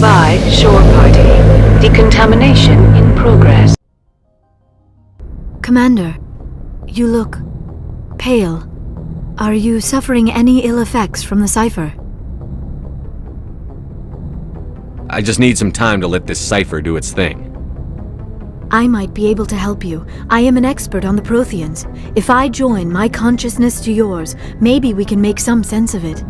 Goodbye, shore party. Decontamination in progress. Commander, you look pale. Are you suffering any ill effects from the cipher? I just need some time to let this cipher do its thing. I might be able to help you. I am an expert on the Protheans. If I join my consciousness to yours, maybe we can make some sense of it.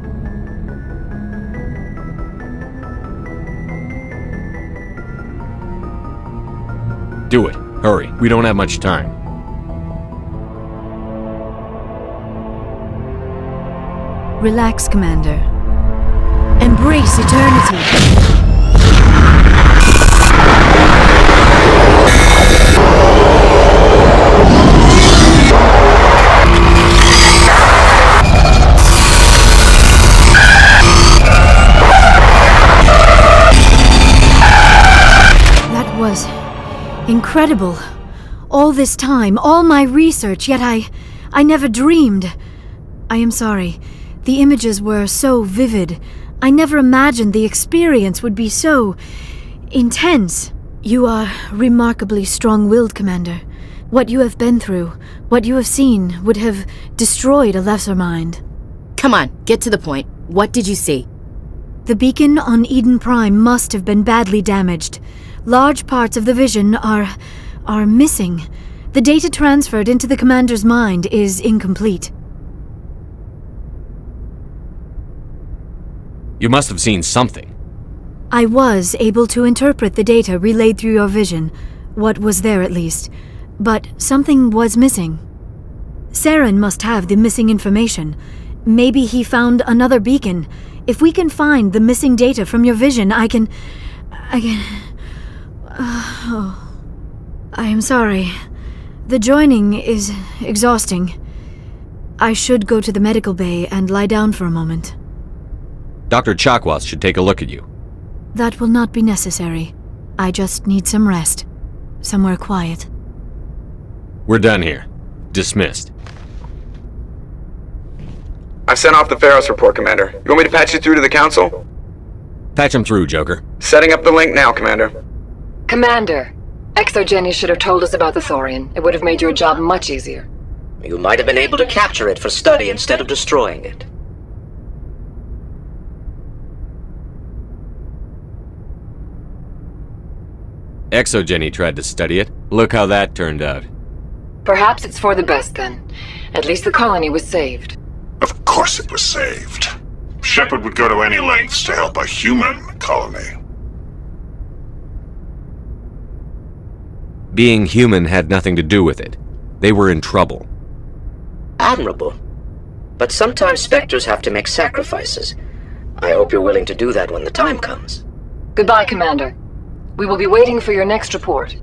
Do it. Hurry. We don't have much time. Relax, Commander. Embrace eternity. That was incredible. All this time, all my research, yet I never dreamed. I am sorry. The images were so vivid. I never imagined the experience would be so intense. You are remarkably strong-willed, Commander. What you have been through, what you have seen, would have destroyed a lesser mind. Come on, get to the point. What did you see? The beacon on Eden Prime must have been badly damaged. Large parts of the vision are missing. The data transferred into the Commander's mind is incomplete. You must have seen something. I was able to interpret the data relayed through your vision, what was there at least, but something was missing. Saren must have the missing information. Maybe he found another beacon. If we can find the missing data from your vision, I can... I am sorry. The joining is exhausting. I should go to the medical bay and lie down for a moment. Dr. Chakwas should take a look at you. That will not be necessary. I just need some rest. Somewhere quiet. We're done here. Dismissed. I've sent off the Pharos report, Commander. You want me to patch you through to the Council? Patch him through, Joker. Setting up the link now, Commander. Commander, Exogeny should have told us about the Thorian. It would have made your job much easier. You might have been able to capture it for study instead of destroying it. Exogeny tried to study it. Look how that turned out. Perhaps it's for the best then. At least the colony was saved. Of course it was saved. Shepard would go to any lengths to help a human colony. Being human had nothing to do with it. They were in trouble. Admirable. But sometimes Spectres have to make sacrifices. I hope you're willing to do that when the time comes. Goodbye, Commander. We will be waiting for your next report.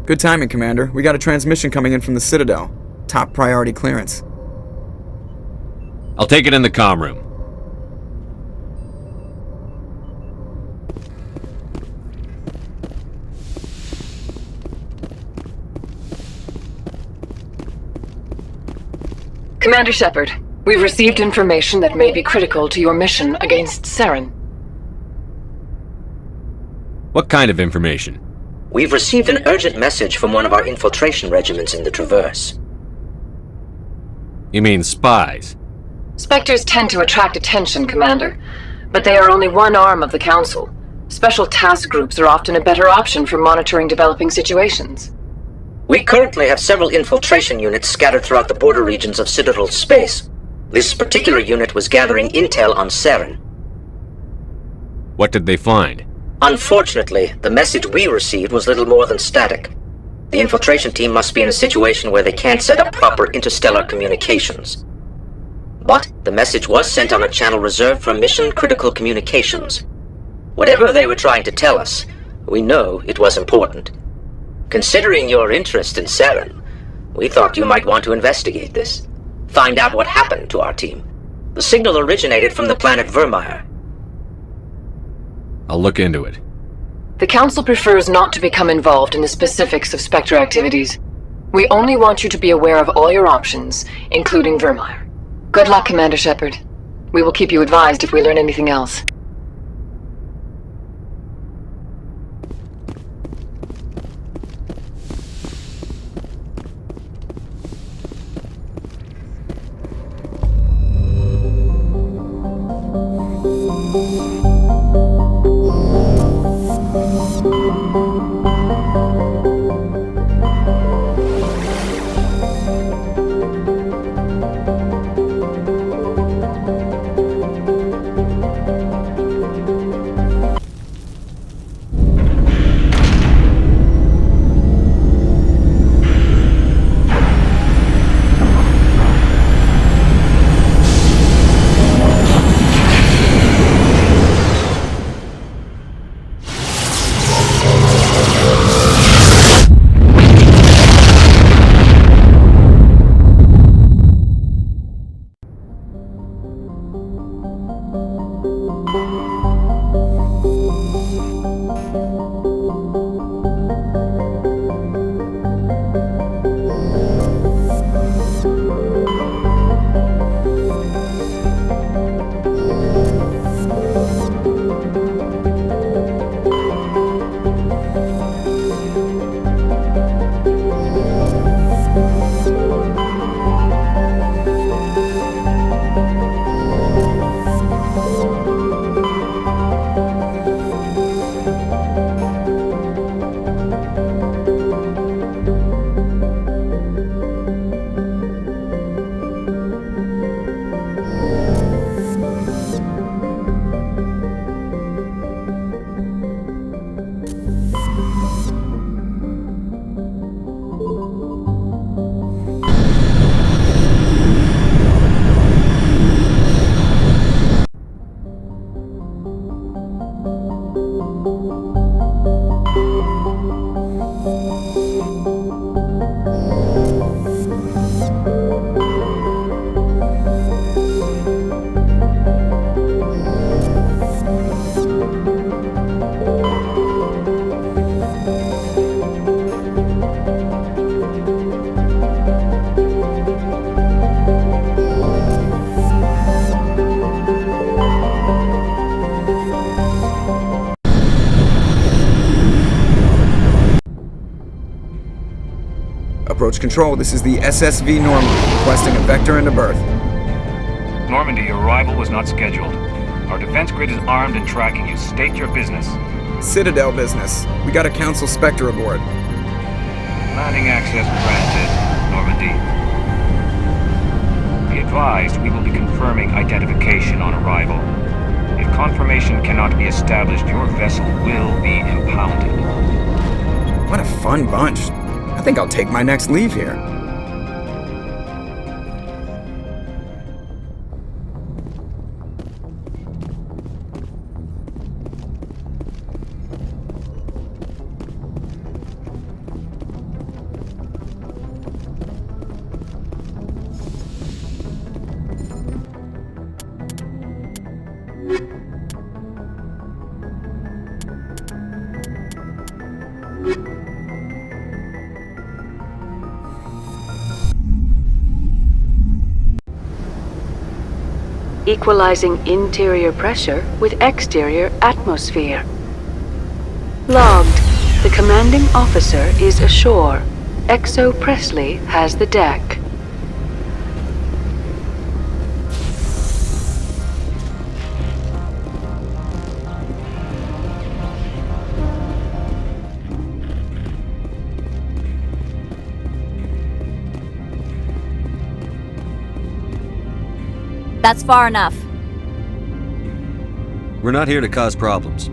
Good timing, Commander. We got a transmission coming in from the Citadel. Top priority clearance. I'll take it in the comm room. Commander Shepard, we've received information that may be critical to your mission against Saren. What kind of information? We've received an urgent message from one of our infiltration regiments in the Traverse. You mean spies? Spectres tend to attract attention, Commander, but they are only one arm of the Council. Special task groups are often a better option for monitoring developing situations. We currently have several infiltration units scattered throughout the border regions of Citadel space. This particular unit was gathering intel on Saren. What did they find? Unfortunately, the message we received was little more than static. The infiltration team must be in a situation where they can't set up proper interstellar communications. But the message was sent on a channel reserved for mission-critical communications. Whatever they were trying to tell us, we know it was important. Considering your interest in Saren, we thought you might want to investigate this. Find out what happened to our team. The signal originated from the planet Vermeer. I'll look into it. The Council prefers not to become involved in the specifics of Spectre activities. We only want you to be aware of all your options, including Vermeer. Good luck, Commander Shepard. We will keep you advised if we learn anything else. Approach control, this is the SSV Normandy, requesting a vector into berth. Normandy, your arrival was not scheduled. Our defense grid is armed and tracking you. State your business. Citadel business. We got a Council Spectre aboard. Landing access granted, Normandy. Be advised, we will be confirming identification on arrival. If confirmation cannot be established, your vessel will be impounded. What a fun bunch. I think I'll take my next leave here. Equalizing interior pressure with exterior atmosphere. Logged. The commanding officer is ashore. Exo Presley has the deck. That's far enough. We're not here to cause problems.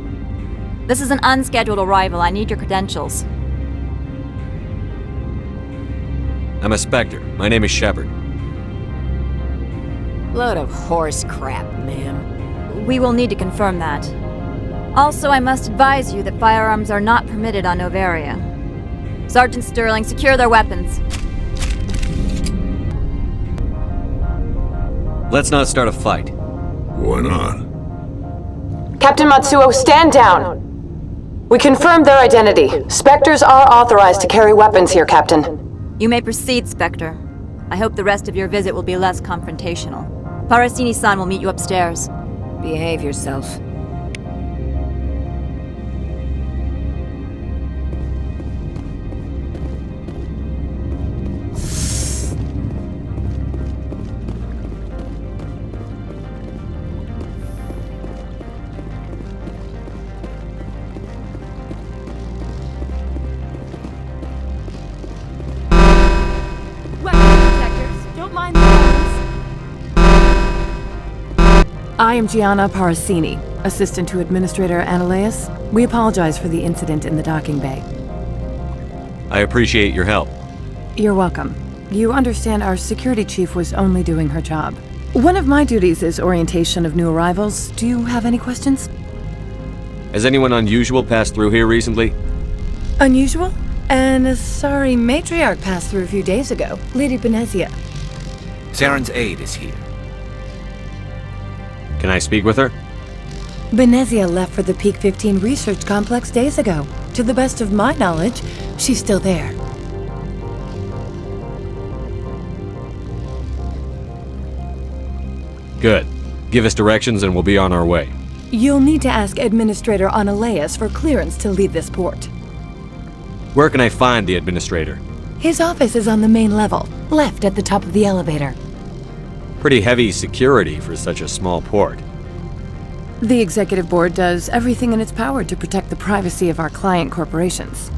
This is an unscheduled arrival. I need your credentials. I'm a Spectre. My name is Shepard. Load of horse crap, ma'am. We will need to confirm that. Also, I must advise you that firearms are not permitted on Noveria. Sergeant Sterling, secure their weapons. Let's not start a fight. Why not? Captain Matsuo, stand down! We confirmed their identity. Spectres are authorized to carry weapons here, Captain. You may proceed, Spectre. I hope the rest of your visit will be less confrontational. Parasini-san will meet you upstairs. Behave yourself. I am Gianna Parasini, assistant to Administrator Ananias. We apologize for the incident in the docking bay. I appreciate your help. You're welcome. You understand our security chief was only doing her job. One of my duties is orientation of new arrivals. Do you have any questions? Has anyone unusual passed through here recently? Unusual? And a sorry matriarch passed through a few days ago, Lady Benezia. Saren's aide is here. Can I speak with her? Benezia left for the Peak 15 research complex days ago. To the best of my knowledge, she's still there. Good. Give us directions and we'll be on our way. You'll need to ask Administrator Ananias for clearance to leave this port. Where can I find the Administrator? His office is on the main level, left at the top of the elevator. Pretty heavy security for such a small port. The Executive Board does everything in its power to protect the privacy of our client corporations.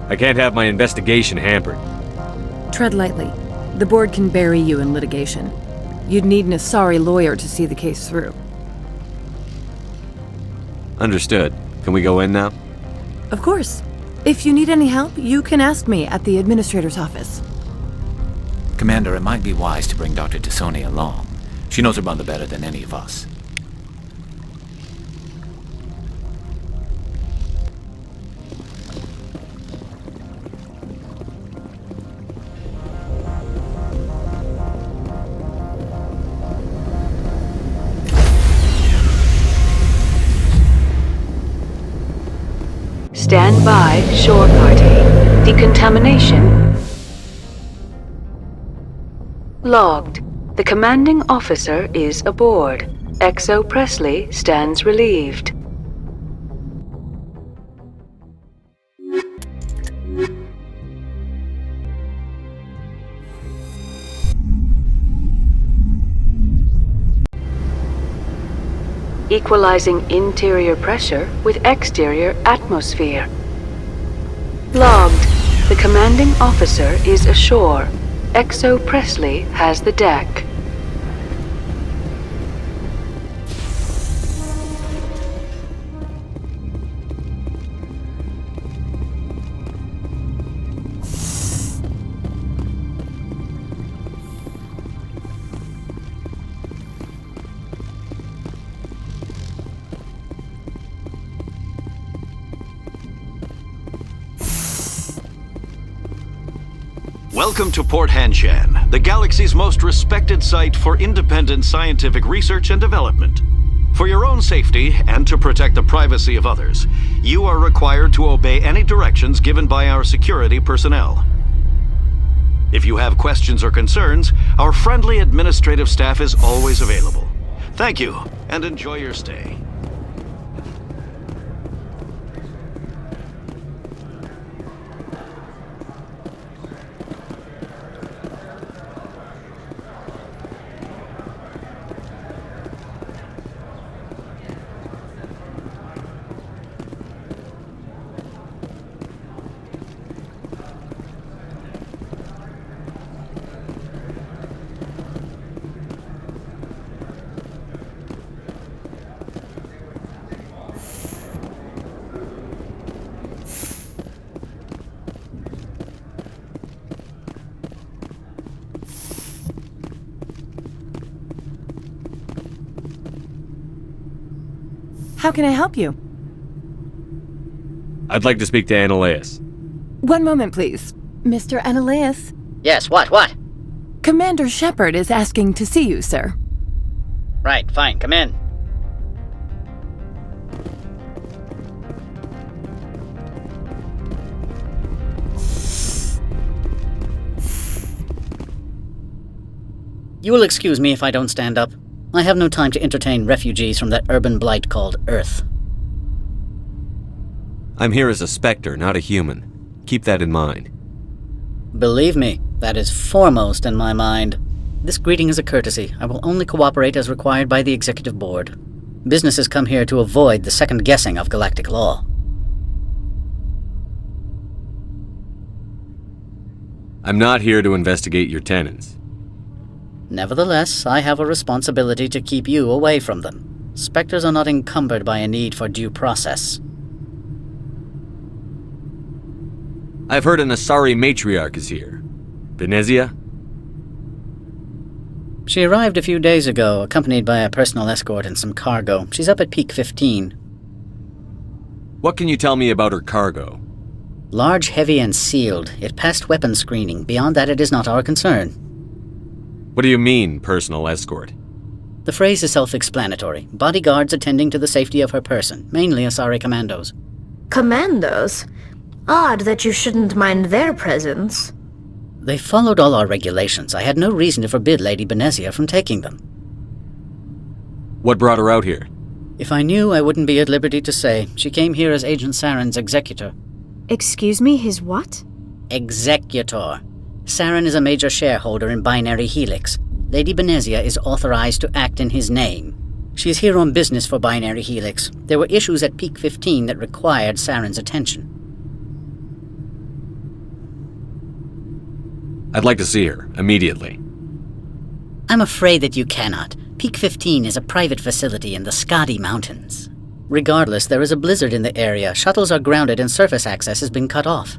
I can't have my investigation hampered. Tread lightly. The Board can bury you in litigation. You'd need an Asari lawyer to see the case through. Understood. Can we go in now? Of course. If you need any help, you can ask me at the Administrator's office. Commander, it might be wise to bring Dr. T'Soni along. She knows her mother better than any of us. Stand by, shore party. Decontamination logged. The commanding officer is aboard. XO Presley stands relieved. Equalizing interior pressure with exterior atmosphere. Logged. The commanding officer is ashore. XO Presley has the deck. Welcome to Port Hanshan, the galaxy's most respected site for independent scientific research and development. For your own safety and to protect the privacy of others, you are required to obey any directions given by our security personnel. If you have questions or concerns, our friendly administrative staff is always available. Thank you, and enjoy your stay. How can I help you? I'd like to speak to Annaleus. One moment, please. Mr. Annaleus? Yes, what? Commander Shepard is asking to see you, sir. Right, fine, come in. You will excuse me if I don't stand up. I have no time to entertain refugees from that urban blight called Earth. I'm here as a Spectre, not a human. Keep that in mind. Believe me, that is foremost in my mind. This greeting is a courtesy. I will only cooperate as required by the Executive Board. Businesses come here to avoid the second guessing of galactic law. I'm not here to investigate your tenants. Nevertheless, I have a responsibility to keep you away from them. Spectres are not encumbered by a need for due process. I've heard an Asari matriarch is here. Venezia? She arrived a few days ago, accompanied by a personal escort and some cargo. She's up at Peak 15. What can you tell me about her cargo? Large, heavy, and sealed. It passed weapons screening. Beyond that, it is not our concern. What do you mean, personal escort? The phrase is self-explanatory. Bodyguards attending to the safety of her person, mainly Asari commandos. Commandos? Odd that you shouldn't mind their presence. They followed all our regulations. I had no reason to forbid Lady Venezia from taking them. What brought her out here? If I knew, I wouldn't be at liberty to say. She came here as Agent Saren's executor. Excuse me, his what? Executor. Saren is a major shareholder in Binary Helix. Lady Venezia is authorized to act in his name. She is here on business for Binary Helix. There were issues at Peak 15 that required Saren's attention. I'd like to see her, immediately. I'm afraid that you cannot. Peak 15 is a private facility in the Skadi Mountains. Regardless, there is a blizzard in the area. Shuttles are grounded and surface access has been cut off.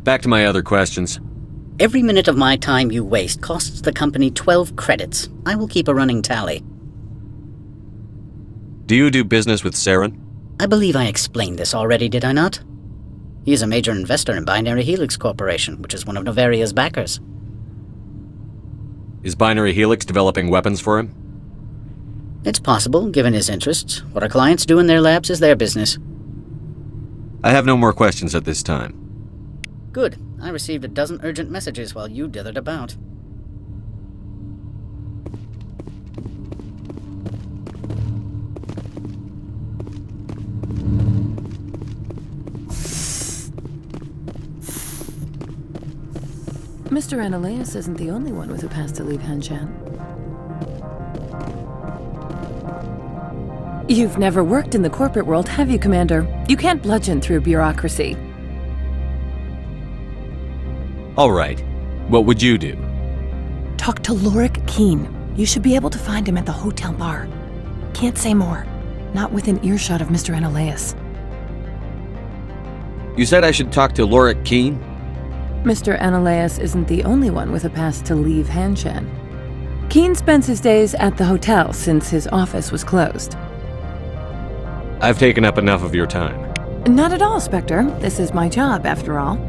Back to my other questions. Every minute of my time you waste costs the company 12 credits. I will keep a running tally. Do you do business with Saren? I believe I explained this already, did I not? He is a major investor in Binary Helix Corporation, which is one of Noveria's backers. Is Binary Helix developing weapons for him? It's possible, given his interests. What our clients do in their labs is their business. I have no more questions at this time. Good. I received a dozen urgent messages while you dithered about. Mr. Annaleus isn't the only one with a pass to leave Hanshan. You've never worked in the corporate world, have you, Commander? You can't bludgeon through bureaucracy. All right. What would you do? Talk to Lorik Qui'in. You should be able to find him at the hotel bar. Can't say more. Not within earshot of Mr. Annaleus. You said I should talk to Lorik Qui'in? Mr. Annaleus isn't the only one with a pass to leave Hanshan. Qui'in spends his days at the hotel since his office was closed. I've taken up enough of your time. Not at all, Spectre. This is my job, after all.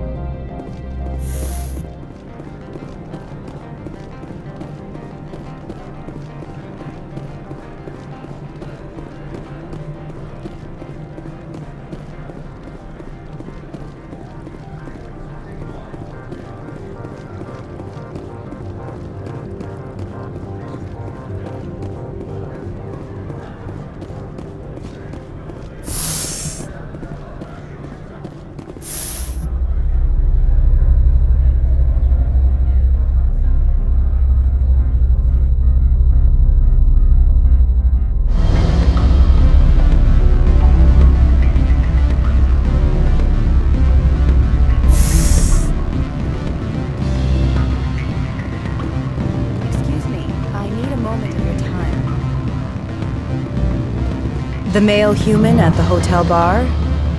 The male human at the hotel bar?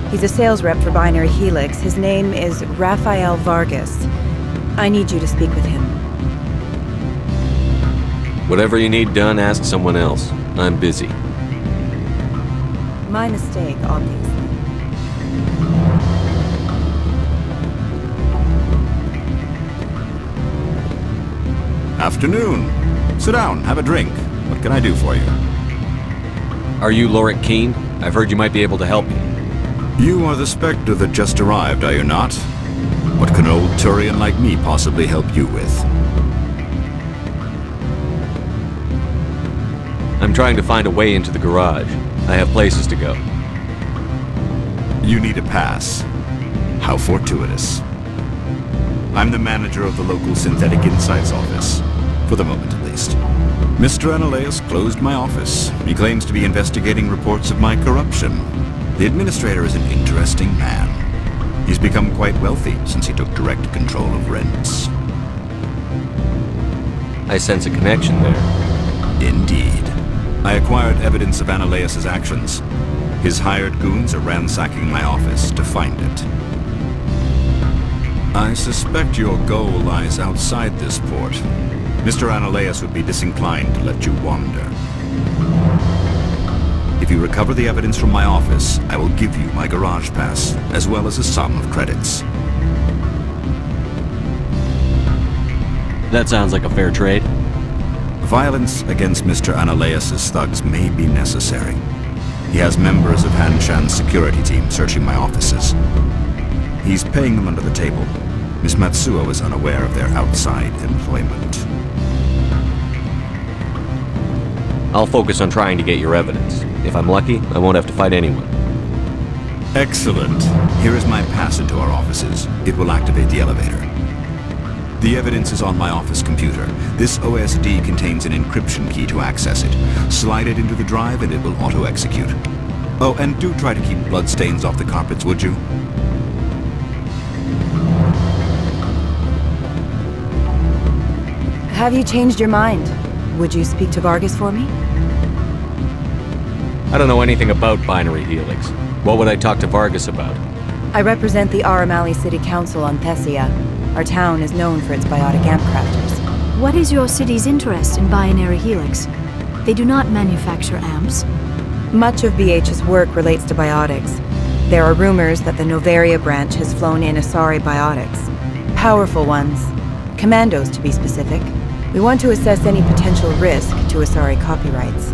He's a sales rep for Binary Helix. His name is Rafael Vargas. I need you to speak with him. Whatever you need done, ask someone else. I'm busy. My mistake, obviously. Afternoon. Sit down, have a drink. What can I do for you? Are you Lorik Qui'in? I've heard you might be able to help me. You are the Spectre that just arrived, are you not? What can an old Turian like me possibly help you with? I'm trying to find a way into the garage. I have places to go. You need a pass. How fortuitous. I'm the manager of the local Synthetic Insights office. For the moment, at least. Mr. Analeus closed my office. He claims to be investigating reports of my corruption. The administrator is an interesting man. He's become quite wealthy since he took direct control of rents. I sense a connection there. Indeed. I acquired evidence of Analeus' actions. His hired goons are ransacking my office to find it. I suspect your goal lies outside this port. Mr. Analeus would be disinclined to let you wander. If you recover the evidence from my office, I will give you my garage pass, as well as a sum of credits. That sounds like a fair trade. Violence against Mr. Analeus' thugs may be necessary. He has members of Hanshan's security team searching my offices. He's paying them under the table. Miss Matsuo is unaware of their outside employment. I'll focus on trying to get your evidence. If I'm lucky, I won't have to fight anyone. Excellent. Here is my pass into our offices. It will activate the elevator. The evidence is on my office computer. This OSD contains an encryption key to access it. Slide it into the drive and it will auto-execute. Oh, and do try to keep bloodstains off the carpets, would you? Have you changed your mind? Would you speak to Vargas for me? I don't know anything about Binary Helix. What would I talk to Vargas about? I represent the Aramali City Council on Thessia. Our town is known for its biotic amp crafters. What is your city's interest in Binary Helix? They do not manufacture amps. Much of BH's work relates to biotics. There are rumors that the Noveria branch has flown in Asari biotics. Powerful ones. Commandos, to be specific. We want to assess any potential risk to Asari copyrights.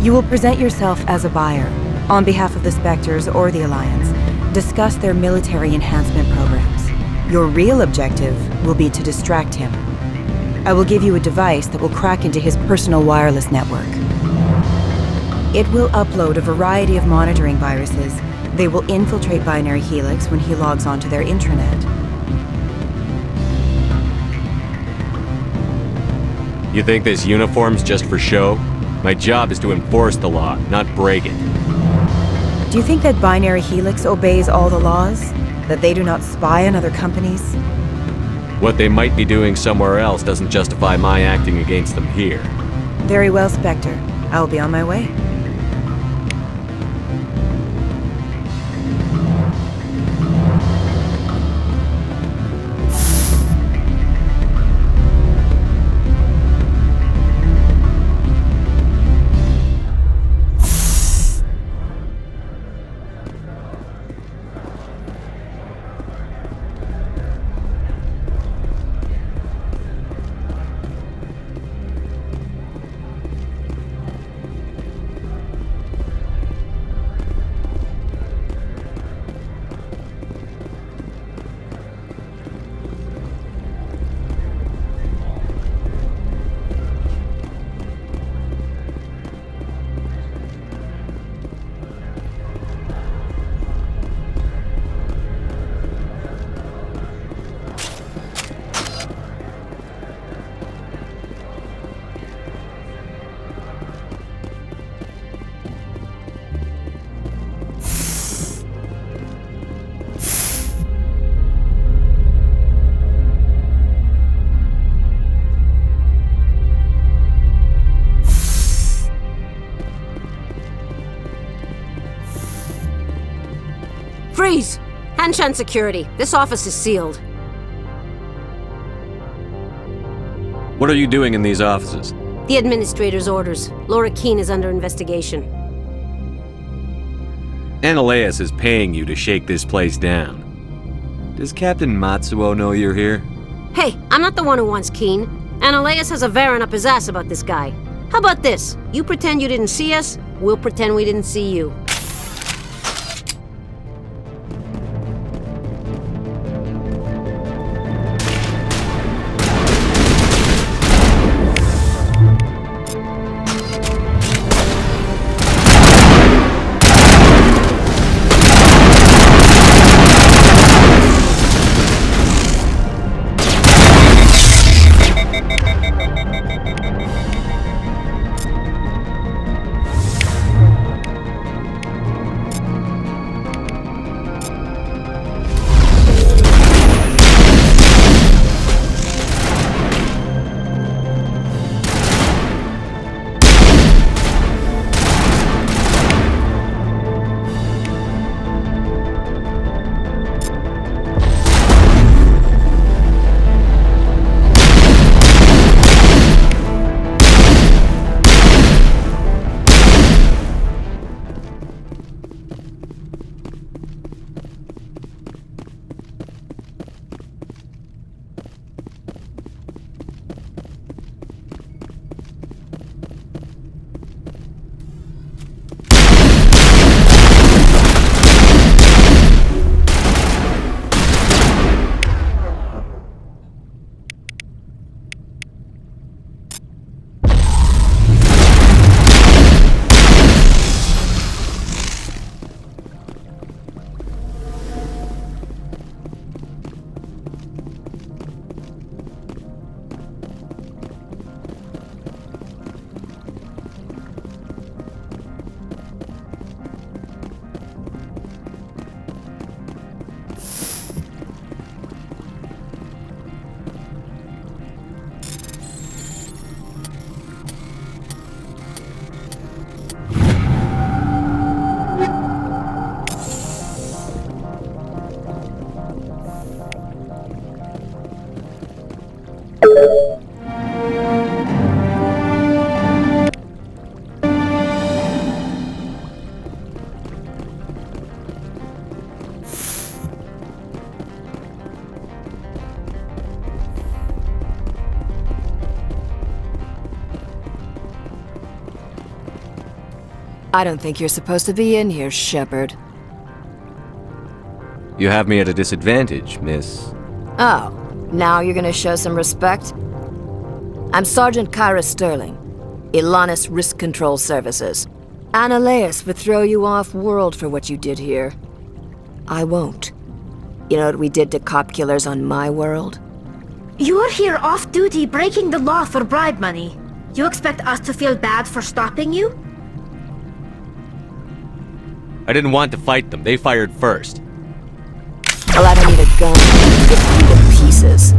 You will present yourself as a buyer, on behalf of the Spectres or the Alliance. Discuss their military enhancement programs. Your real objective will be to distract him. I will give you a device that will crack into his personal wireless network. It will upload a variety of monitoring viruses. They will infiltrate Binary Helix when he logs onto their intranet. You think this uniform's just for show? My job is to enforce the law, not break it. Do you think that Binary Helix obeys all the laws? That they do not spy on other companies? What they might be doing somewhere else doesn't justify my acting against them here. Very well, Spectre. I will be on my way. Freeze! Hanshan Security, this office is sealed. What are you doing in these offices? The administrator's orders. Lorik Qui'in is under investigation. Ananias is paying you to shake this place down. Does Captain Matsuo know you're here? Hey, I'm not the one who wants Qui'in. Ananias has a Varen up his ass about this guy. How about this? You pretend you didn't see us, we'll pretend we didn't see you. I don't think you're supposed to be in here, Shepard. You have me at a disadvantage, miss. Oh, now you're gonna show some respect? I'm Sergeant Kyra Sterling, Ilanis Risk Control Services. Ananias would throw you off-world for what you did here. I won't. You know what we did to cop killers on my world? You're here off-duty breaking the law for bribe money. You expect us to feel bad for stopping you? I didn't want to fight them. They fired first. Well, I don't need a gun. Get me to pieces.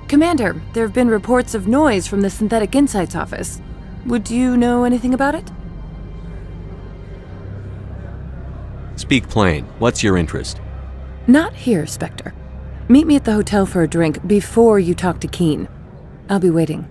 Commander, there have been reports of noise from the Synthetic Insights office. Would you know anything about it? Speak plain. What's your interest? Not here, Spectre. Meet me at the hotel for a drink before you talk to Qui'in. I'll be waiting.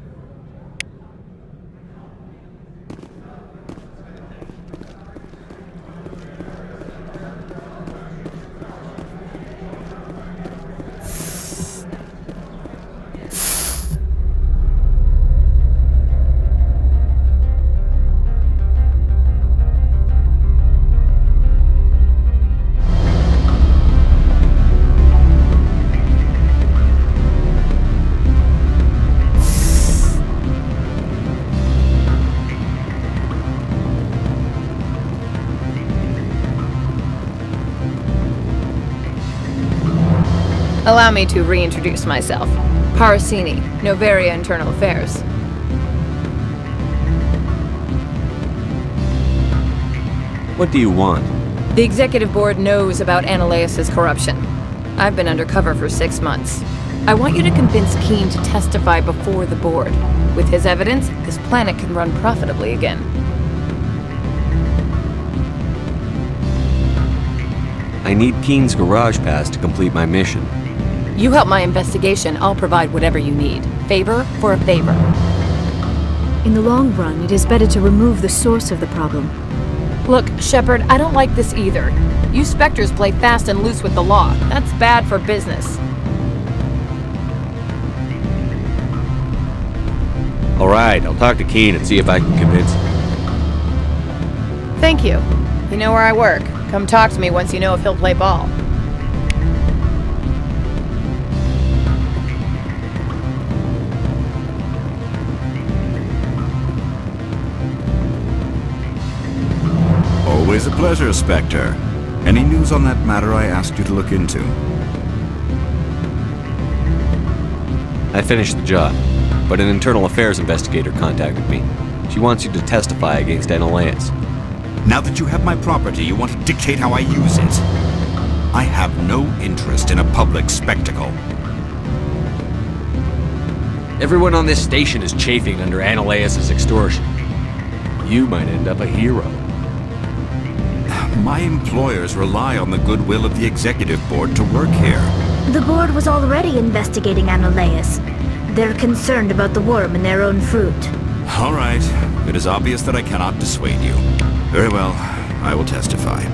Allow me to reintroduce myself. Parasini, Noveria Internal Affairs. What do you want? The Executive Board knows about Analeus' corruption. I've been undercover for 6 months. I want you to convince Qui'in to testify before the Board. With his evidence, this planet can run profitably again. I need Qui'in's garage pass to complete my mission. You help my investigation, I'll provide whatever you need. Favor for a favor. In the long run, it is better to remove the source of the problem. Look, Shepard, I don't like this either. You Spectres play fast and loose with the law. That's bad for business. Alright, I'll talk to Qui'in and see if I can convince him. Thank you. You know where I work. Come talk to me once you know if he'll play ball. Always a pleasure, Spectre. Any news on that matter I asked you to look into? I finished the job, but an internal affairs investigator contacted me. She wants you to testify against Analeus. Now that you have my property, you want to dictate how I use it. I have no interest in a public spectacle. Everyone on this station is chafing under Analeus' extortion. You might end up a hero. My employers rely on the goodwill of the Executive Board to work here. The board was already investigating Analeus. They're concerned about the worm in their own fruit. All right. It is obvious that I cannot dissuade you. Very well. I will testify.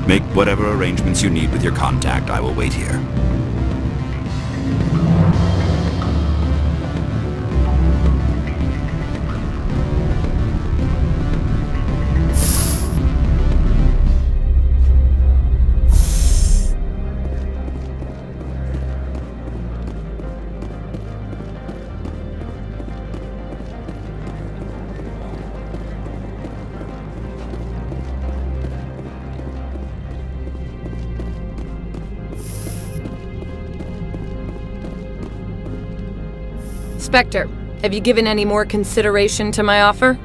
Make whatever arrangements you need with your contact. I will wait here. Spectre, have you given any more consideration to my offer?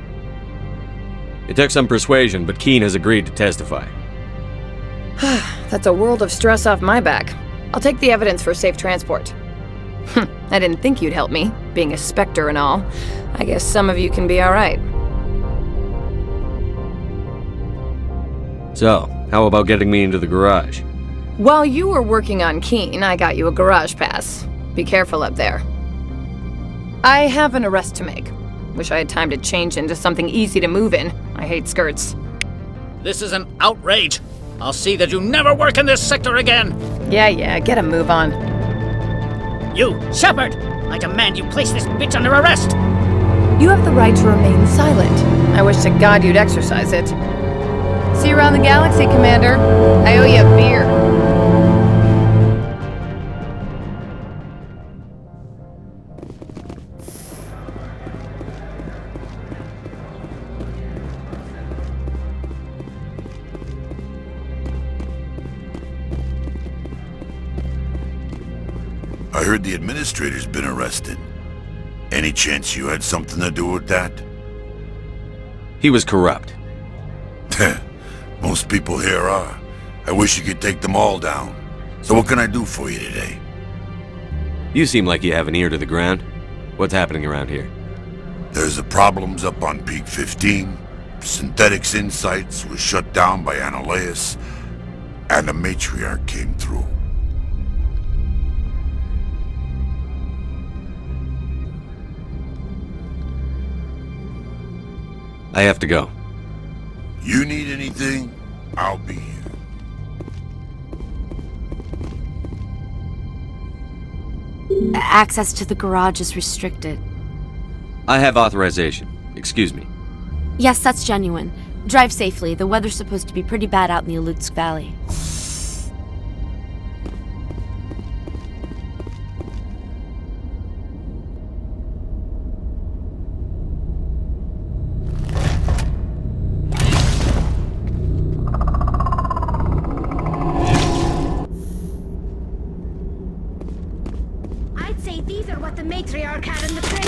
It took some persuasion, but Qui'in has agreed to testify. That's a world of stress off my back. I'll take the evidence for safe transport. I didn't think you'd help me, being a Spectre and all. I guess some of you can be alright. So, how about getting me into the garage? While you were working on Qui'in, I got you a garage pass. Be careful up there. I have an arrest to make. Wish I had time to change into something easy to move in. I hate skirts. This is an outrage. I'll see that you never work in this sector again! Yeah, get a move on. You, Shepard! I demand you place this bitch under arrest! You have the right to remain silent. I wish to God you'd exercise it. See you around the galaxy, Commander. I owe you a beer. I heard the administrator's been arrested. Any chance you had something to do with that? He was corrupt. Most people here are. I wish you could take them all down. So what can I do for you today? You seem like you have an ear to the ground. What's happening around here? There's the problems up on Peak 15. Synthetics Insights was shut down by Analeus. And the Matriarch came through. I have to go. You need anything, I'll be here. Access to the garage is restricted. I have authorization. Excuse me. Yes, that's genuine. Drive safely. The weather's supposed to be pretty bad out in the Alutsk Valley. I'd say these are what the Matriarch had in the crate.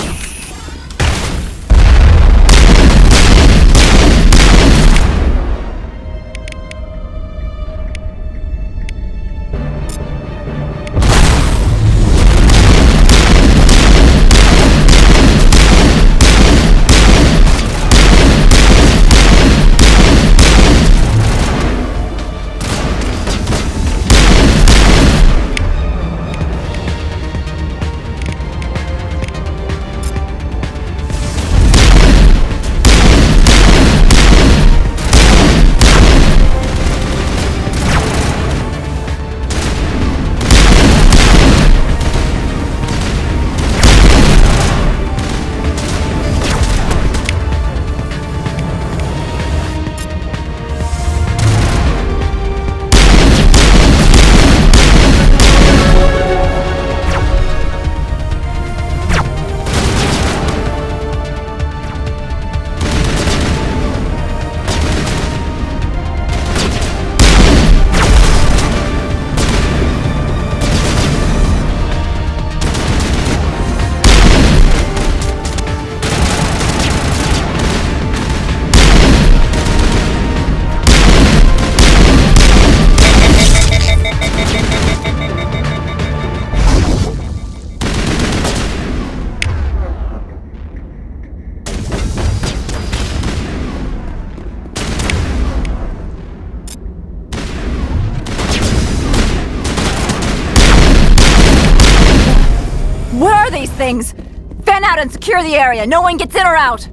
These things! Fan out and secure the area. No one gets in or out.